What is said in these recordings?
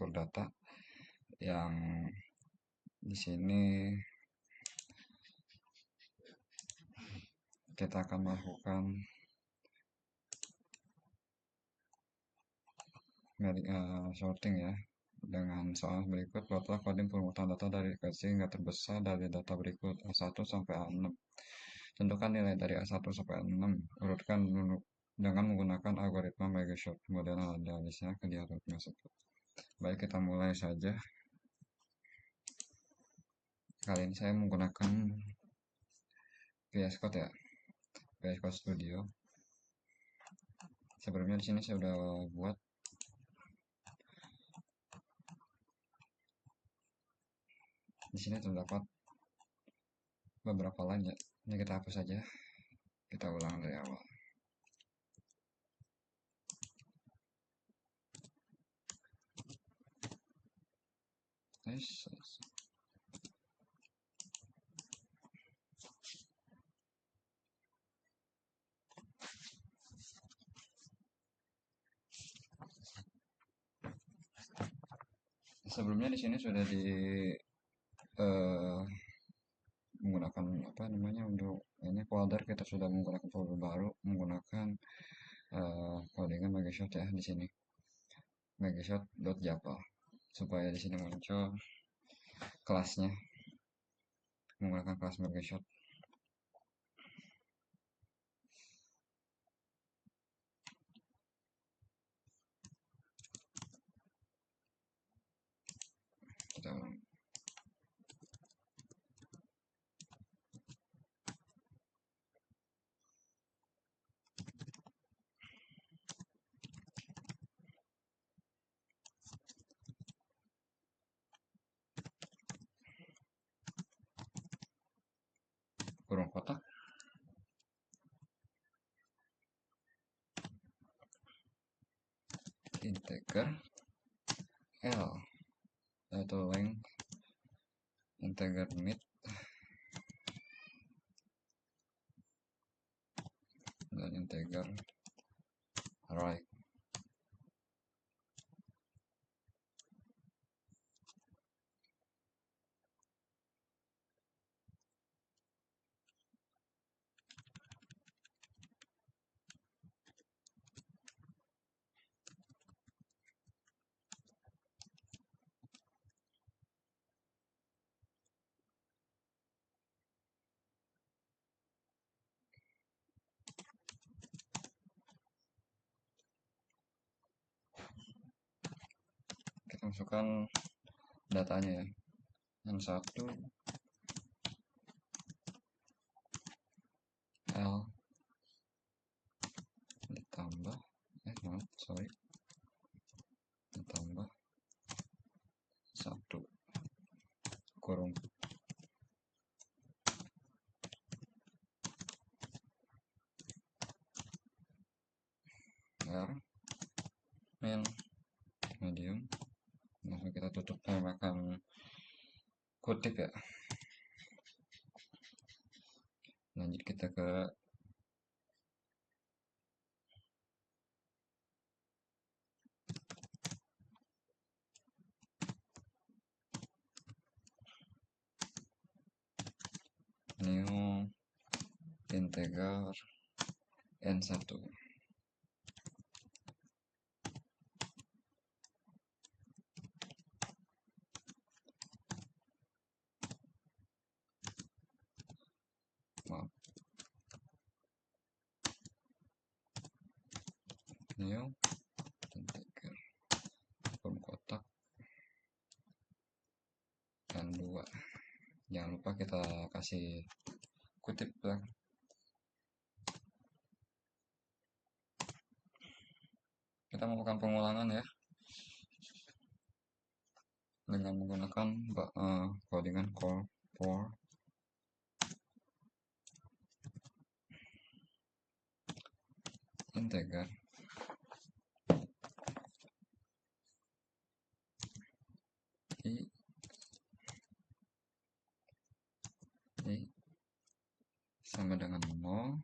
struktur data yang di sini kita akan melakukan sorting ya dengan soal berikut. Buatlah coding pemungutan data dari kecil hingga terbesar dari data berikut A1 sampai A6. Tentukan nilai dari A1 sampai A6. Urutkan dengan menggunakan algoritma Megashort. Model analisnya ke algoritma tersebut. Baik, kita mulai saja. Kali ini saya menggunakan VS Code ya, VS Code Studio. Sebelumnya di sini saya sudah buat. Di sini terdapat beberapa line ya. Ini kita hapus saja. Kita ulang dari awal. Sebelumnya di sini sudah di menggunakan apa namanya untuk ini folder, kita sudah menggunakan folder baru menggunakan codingan Megashort ya di sini megashort.java, supaya di sini muncul kelasnya menggunakan kelas Megashort. Kita kurung kotak integer L yaitu length, integer mid, dan integer right. Kita masukkan datanya ya. Yang satu L ditambah ditambah 1 kurung R min medium. Langsung kita tutup menggunakan kutip ya. Lanjut kita ke new integer n1. Maaf. New integer form kotak dan 2. Jangan lupa kita kasih kutip ya. Kita melakukan pengulangan ya dengan menggunakan codingan call for integer i sama dengan 0,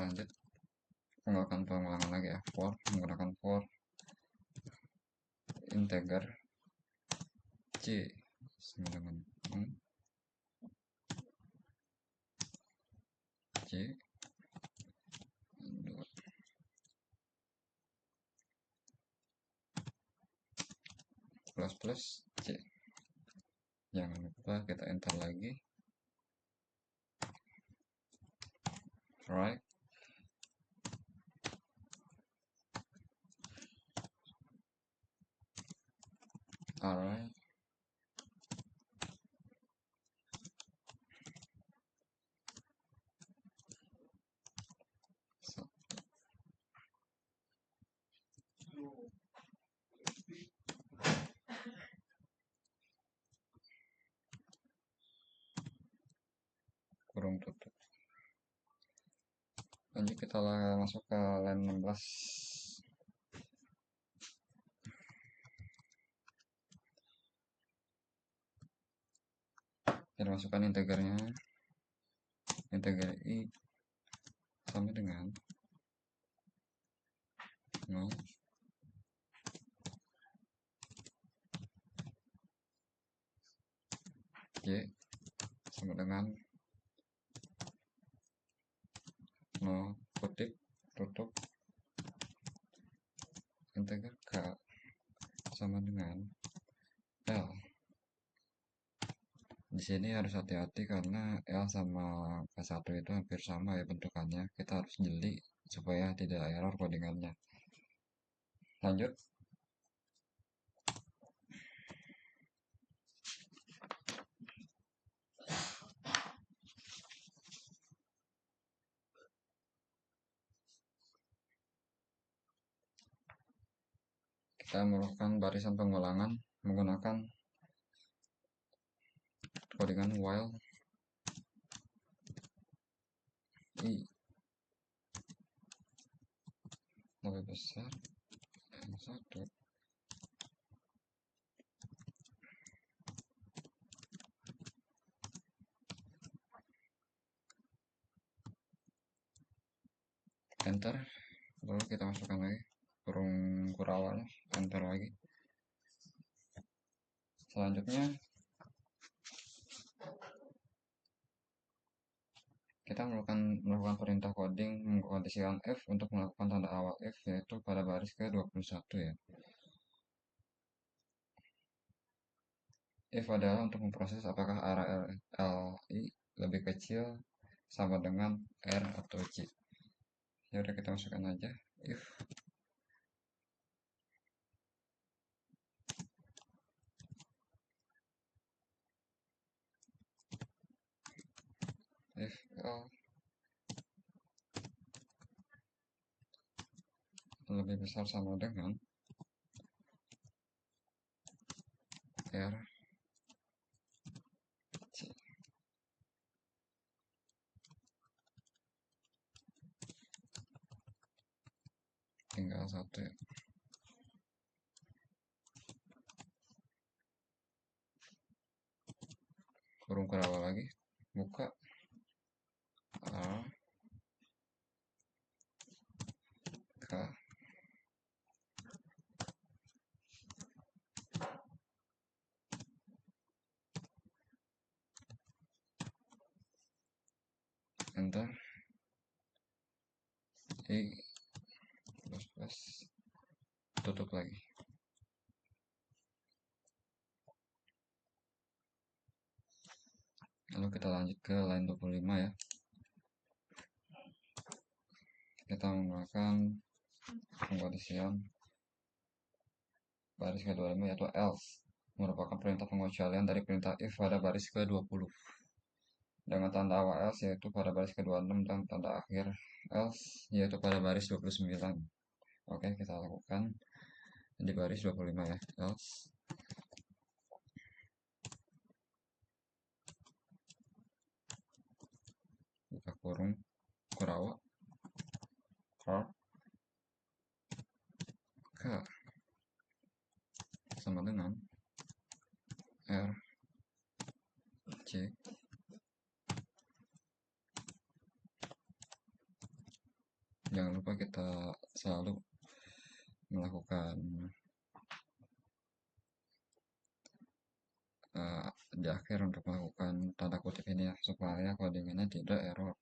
lanjut melakukan pengulangan lagi ya, for menggunakan for integer c sama dengan c plus plus c. Jangan lupa kita enter lagi, right, alright, so, kurung tutup. Lanjut kita masuk ke line 16. Kita masukkan integernya, integer i sama dengan 0 y sama dengan 0 kutip tutup integer k sama dengan L. Di sini harus hati-hati karena L sama K1 itu hampir sama ya bentukannya. Kita harus jeli supaya tidak error codingannya. Lanjut. Kita melakukan barisan pengulangan menggunakan codingan while i lebih besar yang 1. Enter, lalu kita masukkan lagi kurung kurawalnya, enter lagi. Selanjutnya kita melakukan perintah coding mengkondisikan f untuk melakukan tanda awal f, yaitu pada baris ke 21 ya. If adalah untuk memproses apakah RLI lebih kecil sama dengan R atau C. Ya udah kita masukkan aja if L lebih besar sama dengan R C. Tinggal satu ya. Kurung kurawal lagi, buka A K enter I plus plus tutup lagi. Lalu kita lanjut ke line 25 ya. Kita menggunakan pengkondisian baris ke-25 yaitu else, merupakan perintah pengecualian dari perintah if pada baris ke-20 dengan tanda awal else yaitu pada baris ke-26 dan tanda akhir else yaitu pada baris 29. Oke, kita lakukan di baris 25 ya, else buka kurung kurawal R K sama dengan R C lupa kita selalu melakukan di akhir untuk melakukan tanda kutip ini ya, supaya codingannya tidak error.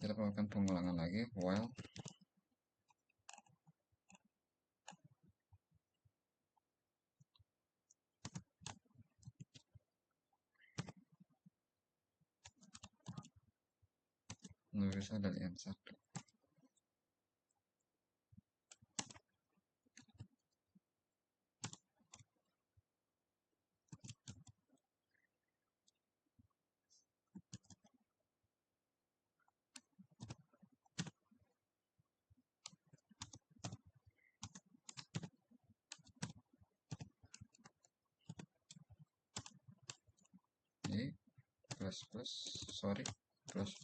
Kita melakukan pengulangan lagi while bisa dari N1. Ini plus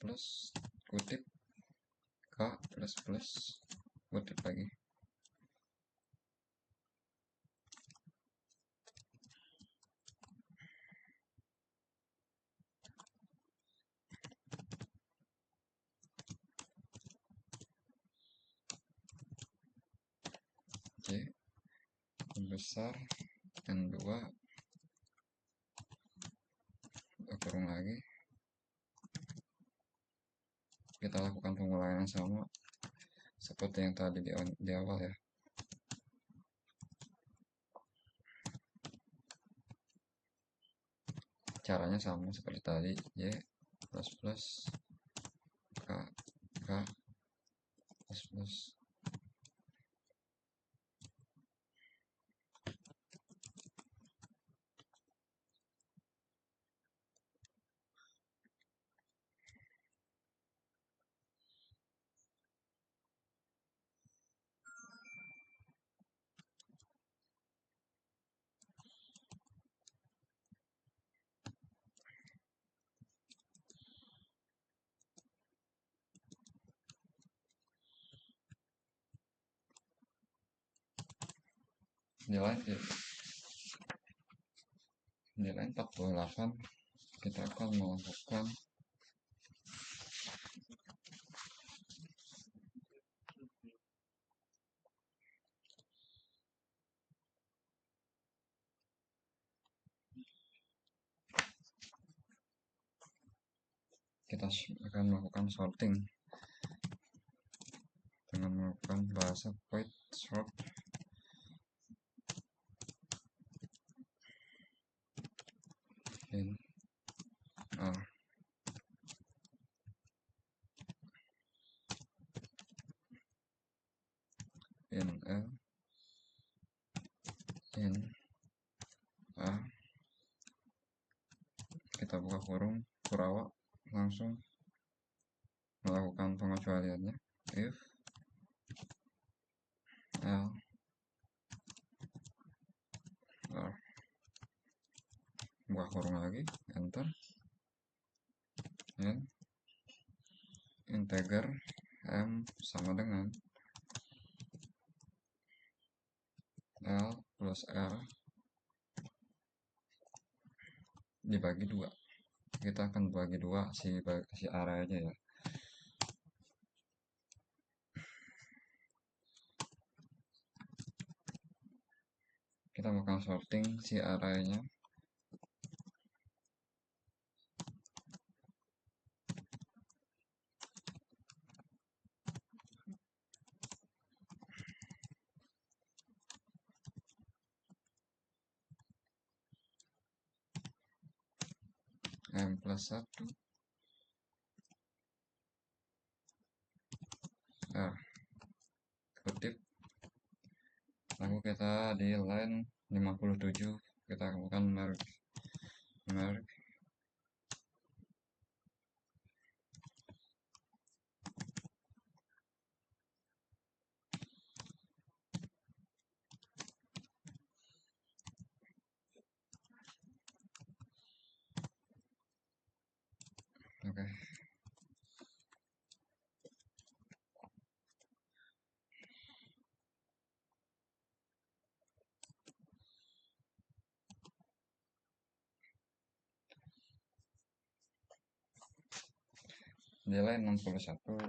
plus kutip K plus plus kutip lagi. Oke, besar N2 kurung lagi. Kita lakukan pengulangan yang sama seperti yang tadi di awal ya. Caranya sama seperti tadi, Y plus plus K K plus plus. Nilai 48 kita akan melakukan sorting dengan melakukan bahasa void sort in R in L in A. Kita buka kurung Kurawa, langsung melakukan pengecualiannya. If L R, buka kurung lagi, enter, and integer M sama dengan L plus R dibagi 2. Kita akan bagi 2 si areanya ya. Kita bakal sorting si arraynya M+1 kutip, lalu kita di line 57 kita akan merge oke. Di line 61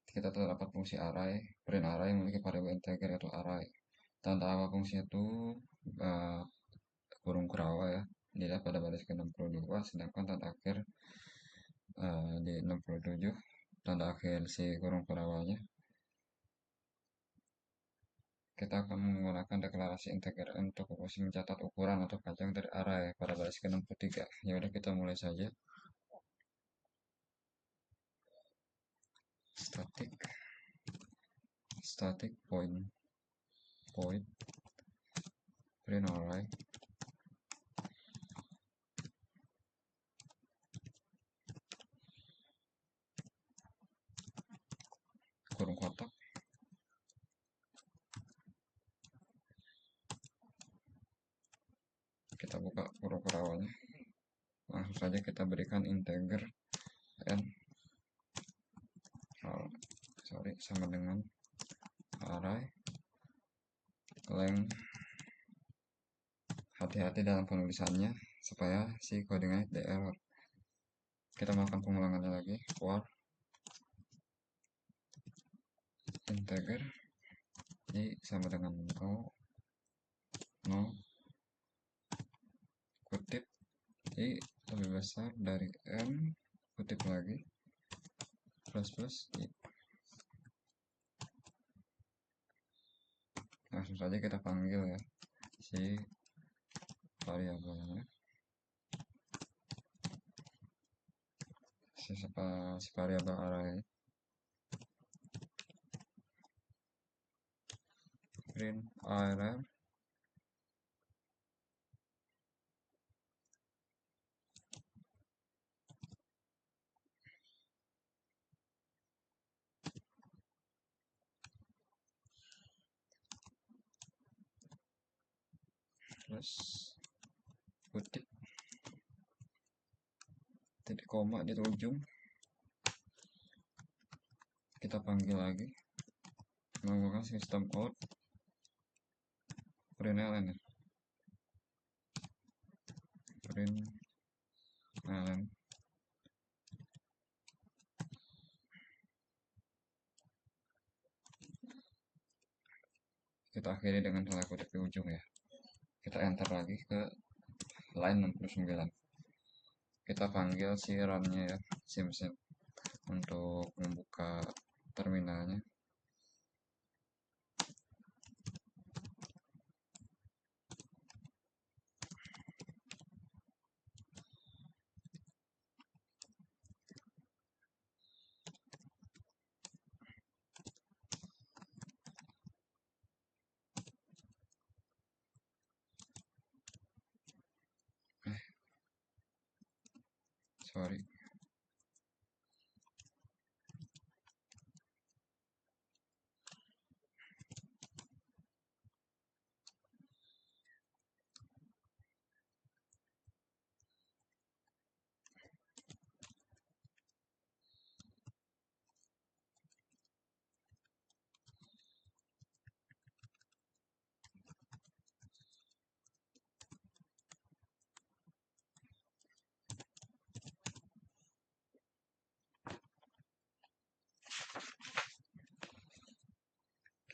kita terdapat fungsi array, print array memiliki variabel integer yaitu array. Tanda awal fungsi itu kurung kurawa ya, dilihat pada baris ke-62, sedangkan tanda akhir di 67, tanda akhir si kurung kurawanya kita akan menggunakan deklarasi integer untuk mencatat ukuran atau panjang dari array pada baris ke-63. Ya udah, kita mulai saja. Static void print array kurung kotak, kita buka kurung kurawanya, langsung saja kita berikan integer n sama dengan array length. Hati-hati dalam penulisannya supaya si codingnya di error. Kita melakukan pengulangannya lagi. For integer i sama dengan 0 kutip i lebih besar dari n kutip lagi plus i. Langsung saja kita panggil ya si variabelnya, si variabel array print array plus kutip titik koma di ujung, kita panggil lagi menggunakan sistem out println ya, println kita akhiri dengan tanda kutip di ujung ya. Kita enter lagi ke line 69, kita panggil si run-nya ya, si mesin untuk membuka terminalnya. Sorry.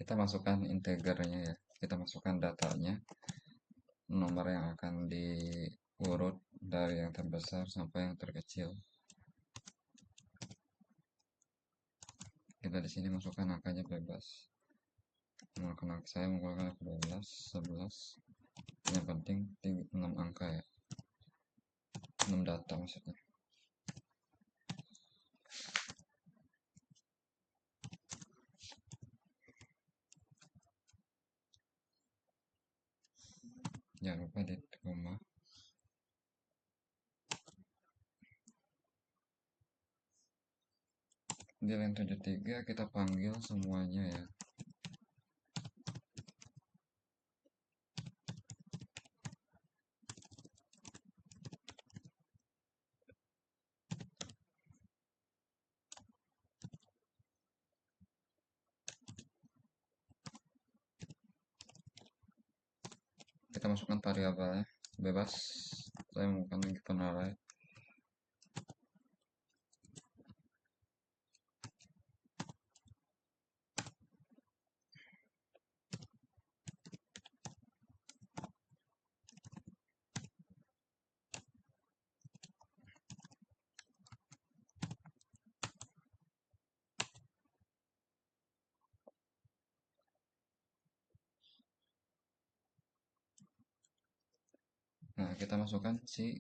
kita masukkan integernya ya. Kita masukkan datanya, nomor yang akan diurut dari yang terbesar sampai yang terkecil. Kita di sini masukkan angkanya bebas. Saya menggunakan 12, 11. Yang penting 6 angka ya. 6 data maksudnya. Jangan lupa di koma. Di line 73 kita panggil semuanya ya. Kita masukkan variabelnya bebas. Saya menggunakan given array. Nah, kita masukkan si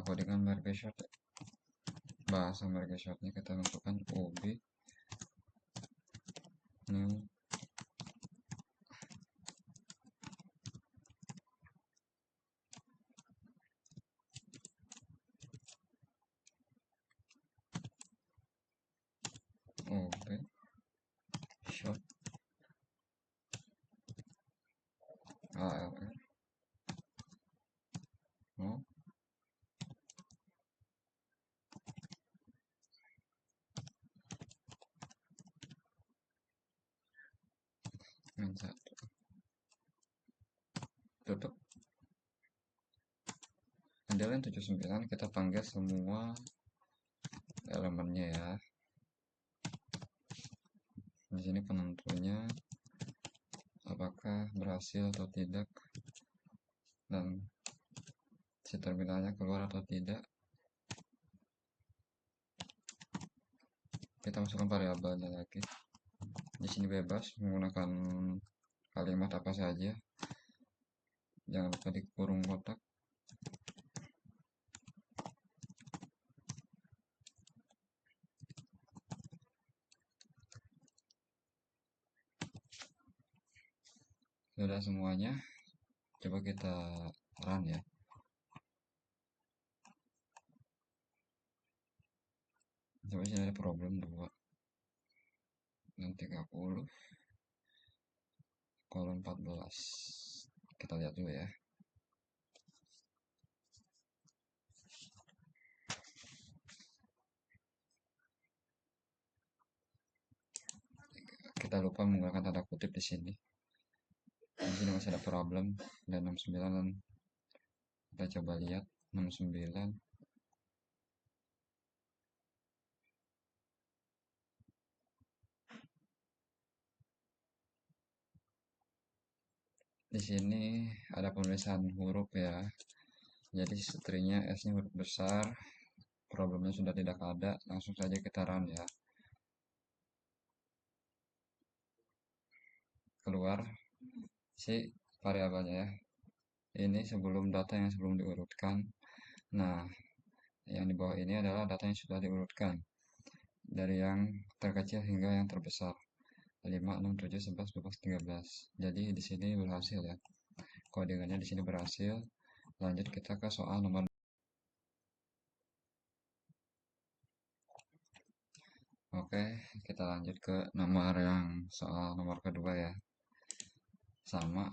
codingan market short, bahasa market shortnya kita masukkan ob new ob short alr no yang satu tutup. Andalan 79 kita panggil semua elemennya ya. Di sini penentunya apakah berhasil atau tidak, dan si terminalnya keluar atau tidak. Kita masukkan variabelnya lagi. Di sini bebas menggunakan kalimat apa saja. Jangan lupa di kurung kotak. Sudah semuanya. Coba kita run ya. Coba sini ada problem 2 dan 30 kolom 14. Kita lihat dulu ya. Kita lupa menggunakan tanda kutip di sini. Di sini masih ada problem dan 69, dan kita coba lihat 69. Di sini ada penulisan huruf ya. Jadi stringnya S-nya huruf besar. Problemnya sudah tidak ada. Langsung saja kita run ya. Keluar si variabelnya ya. Ini sebelum data yang sebelum diurutkan. Nah, yang di bawah ini adalah data yang sudah diurutkan dari yang terkecil hingga yang terbesar. 5, 6, 7, 11, 12, 13. Jadi di sini berhasil ya. Codingannya di sini berhasil. Lanjut kita ke soal nomor. Oke, kita lanjut ke soal nomor kedua ya. Sama,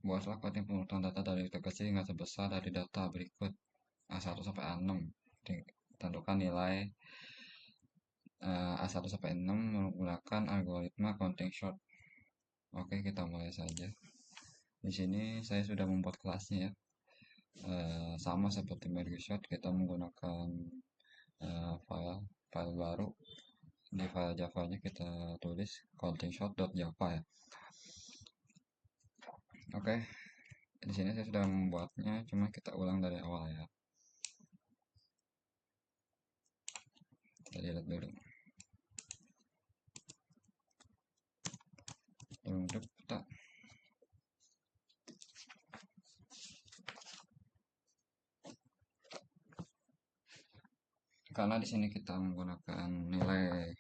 buatlah coding pengurutan data dari terkecil hingga terbesar dari data berikut A1 sampai A6. Tentukan nilai A1 sampai 6 menggunakan algoritma counting short. Oke, kita mulai saja. Di sini saya sudah membuat kelasnya ya. Sama seperti Merge Shot, kita menggunakan file baru di file Java-nya kita tulis countingshot.java ya. Oke, di sini saya sudah membuatnya, cuma kita ulang dari awal ya. Kita lihat dulu. Untuk kita karena di sini kita menggunakan nilai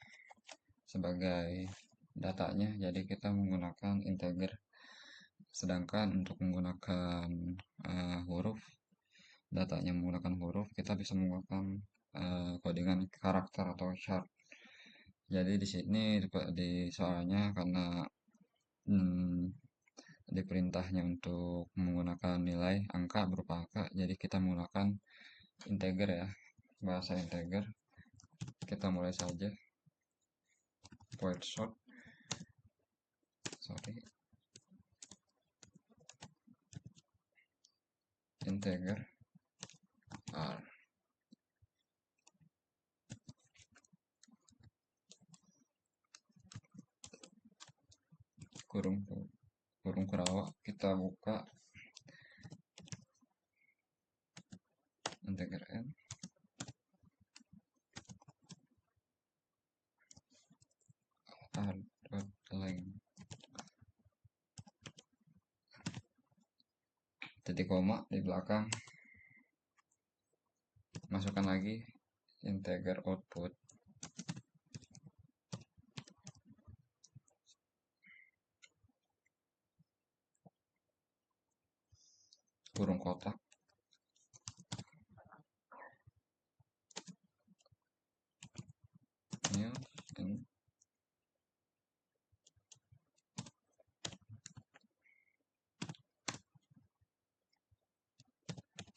sebagai datanya, jadi kita menggunakan integer. Sedangkan untuk menggunakan huruf, datanya menggunakan huruf, kita bisa menggunakan codingan karakter atau chart. Jadi di sini di soalnya karena hmm, di perintahnya untuk menggunakan nilai angka berupa angka, jadi kita menggunakan integer ya, bahasa integer. Kita mulai saja void short, sorry, integer r kurung kurung kurawak, kita buka integer n r.length titik koma di belakang, masukkan lagi integer output kurung kotak new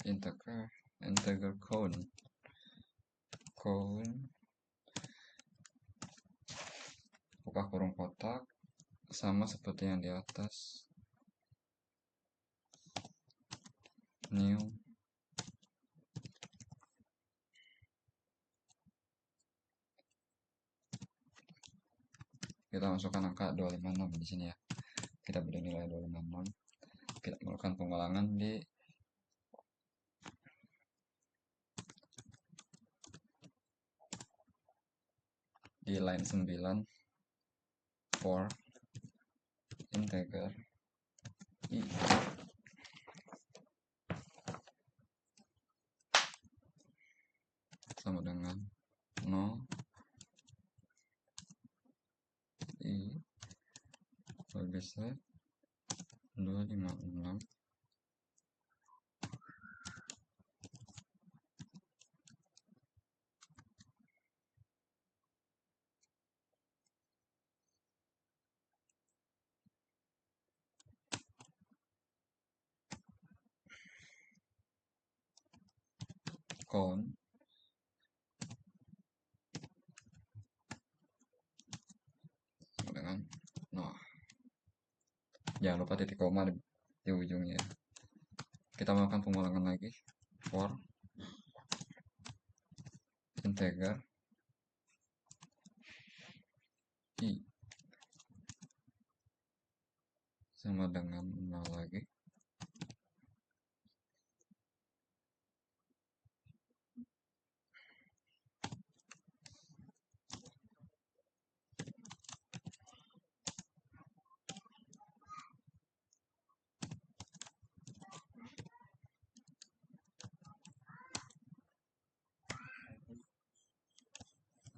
integer count buka kurung kotak sama seperti yang di atas, new kita masukkan angka 256 di sini ya. Kita beri nilai 256. Kita melakukan pengulangan di line 9 for integer i sama dengan 0 i besar 256 count dengan jangan lupa titik koma di ujungnya. Kita melakukan pengulangan lagi for integer i sama dengan 0 lagi,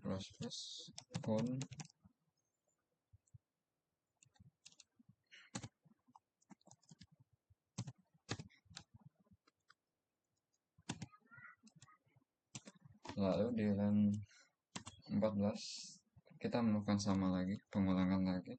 plus count lalu di line 14 kita melakukan sama lagi, pengulangan lagi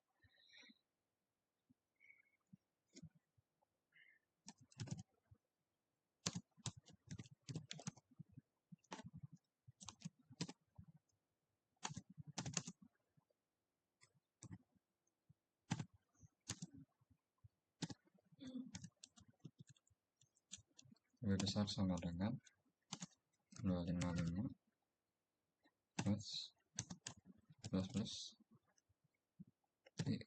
lebih besar sama dengan 255 plus plus plus I.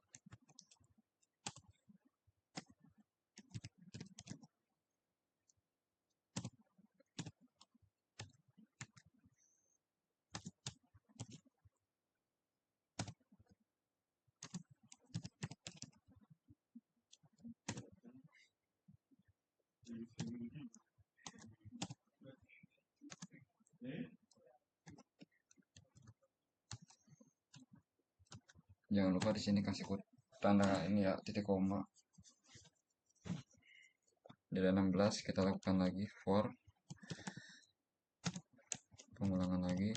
Jangan lupa di sini kasih tanda ini ya, titik koma. Dari 16 kita lakukan lagi for pengulangan lagi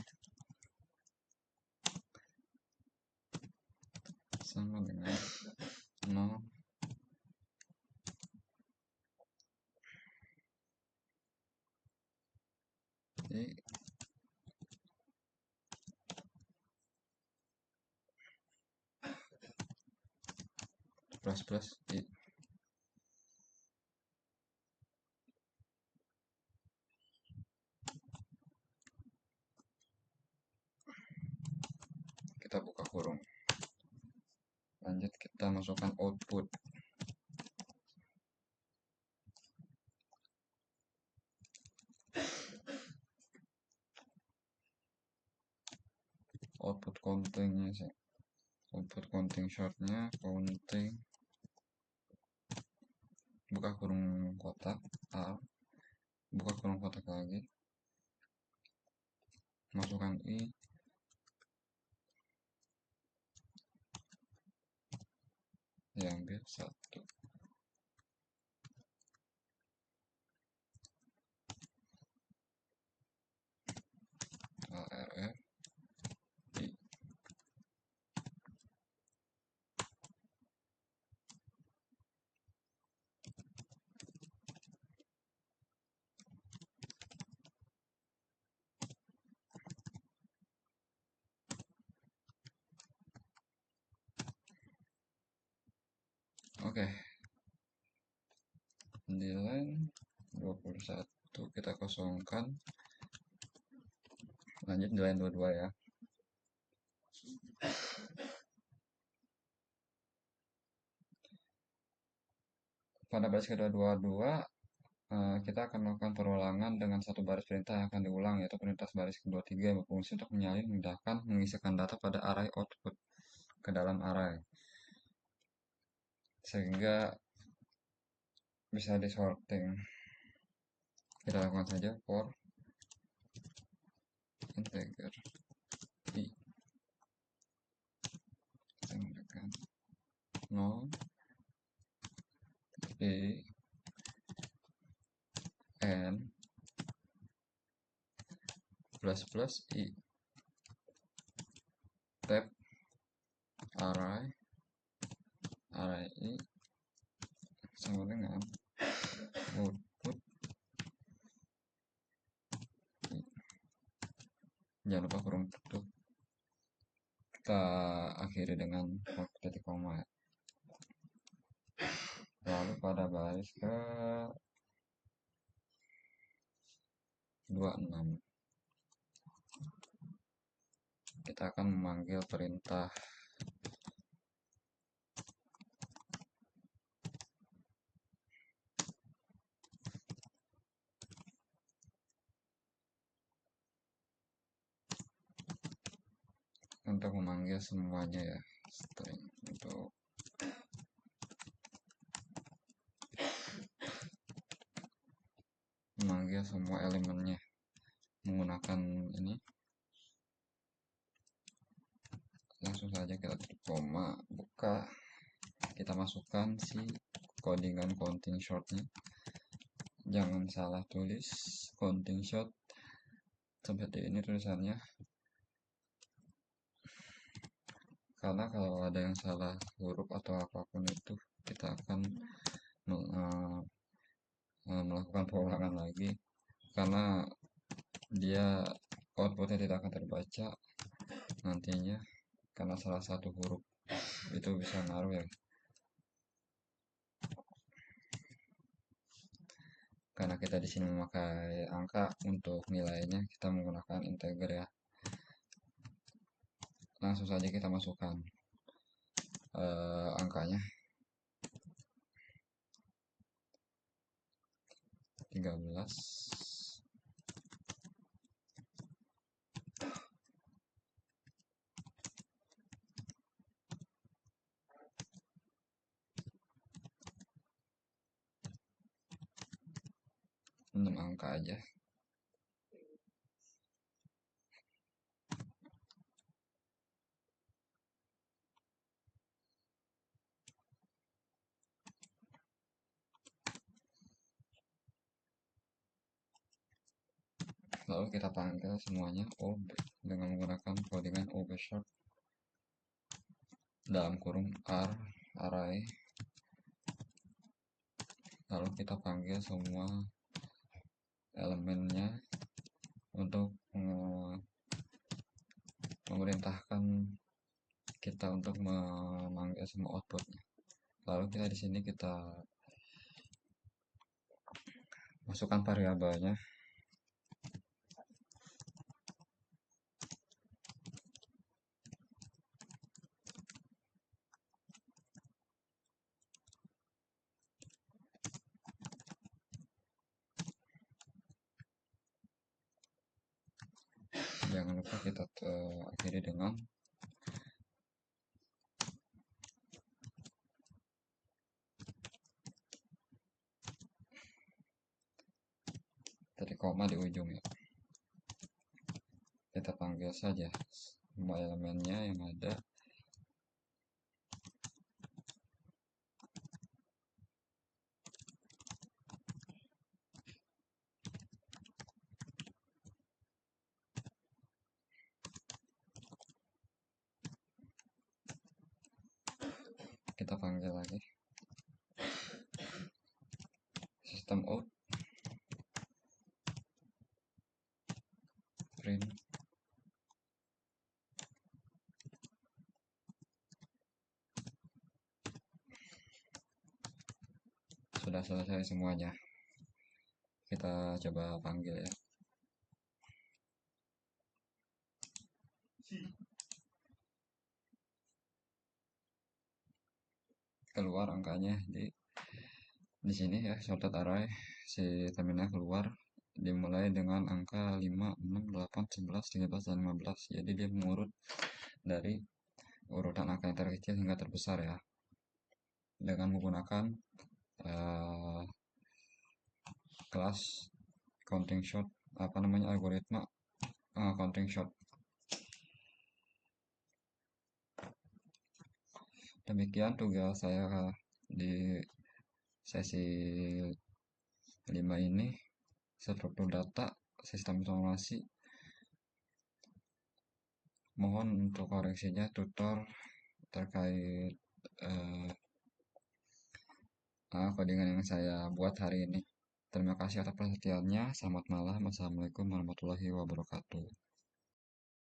sama dengan 0 I plus plus I. Kita buka kurung, lanjut kita masukkan output. Output countingnya sih, output counting shortnya counting, buka kurung kotak A, buka kurung kotak lagi, masukkan I, diambil 1, ARF I. Oke, di line 21 kita kosongkan, lanjut di line 22 ya. Pada baris kedua 22 kita akan melakukan perulangan dengan satu baris perintah yang akan diulang, yaitu perintah baris kedua 3 yang berfungsi untuk menyalin, memindahkan, mengisikan data pada array output ke dalam array sehingga bisa disorting. Kita lakukan saja for integer I sama dengan 0 I n plus plus I tab array I sama dengan output I. Jangan lupa kurung tutup. Kita akhiri dengan titik koma. Lalu pada baris ke 26 kita akan memanggil perintah untuk memanggil semuanya ya, string untuk memanggil semua elemennya menggunakan ini. Langsung saja kita tutup koma, buka, kita masukkan si codingan counting shortnya. Jangan salah tulis counting short seperti ini tulisannya, karena kalau ada yang salah huruf atau apapun itu kita akan melakukan pengulangan lagi, karena dia outputnya tidak akan terbaca nantinya karena salah satu huruf itu bisa ngaruh ya. Karena kita di sini memakai angka untuk nilainya, kita menggunakan integer ya. Langsung saja kita masukkan angkanya 13, 6 angka aja. Lalu kita panggil semuanya OB dengan menggunakan codingan OB short dalam kurung array. Lalu kita panggil semua elemennya untuk memerintahkan kita untuk memanggil semua outputnya. Lalu kita di sini kita masukkan variabelnya. Jangan lupa kita akhiri dengan dari koma di ujung ya. Kita panggil saja semua elemennya yang ada. Kita panggil lagi system out print. Sudah selesai semuanya. Kita coba panggil ya. Keluar angkanya di sini ya, sorted array. Si terminal keluar dimulai dengan angka 5, 6, 8, 11, 13, dan 15. Jadi dia mengurut dari urutan angka yang terkecil hingga terbesar ya, dengan menggunakan kelas counting shot, algoritma counting shot. Demikian tugas saya di sesi 5 ini, struktur data, sistem informasi. Mohon untuk koreksinya tutor terkait codingan yang saya buat hari ini. Terima kasih atas perhatiannya. Selamat malam. Assalamualaikum warahmatullahi wabarakatuh.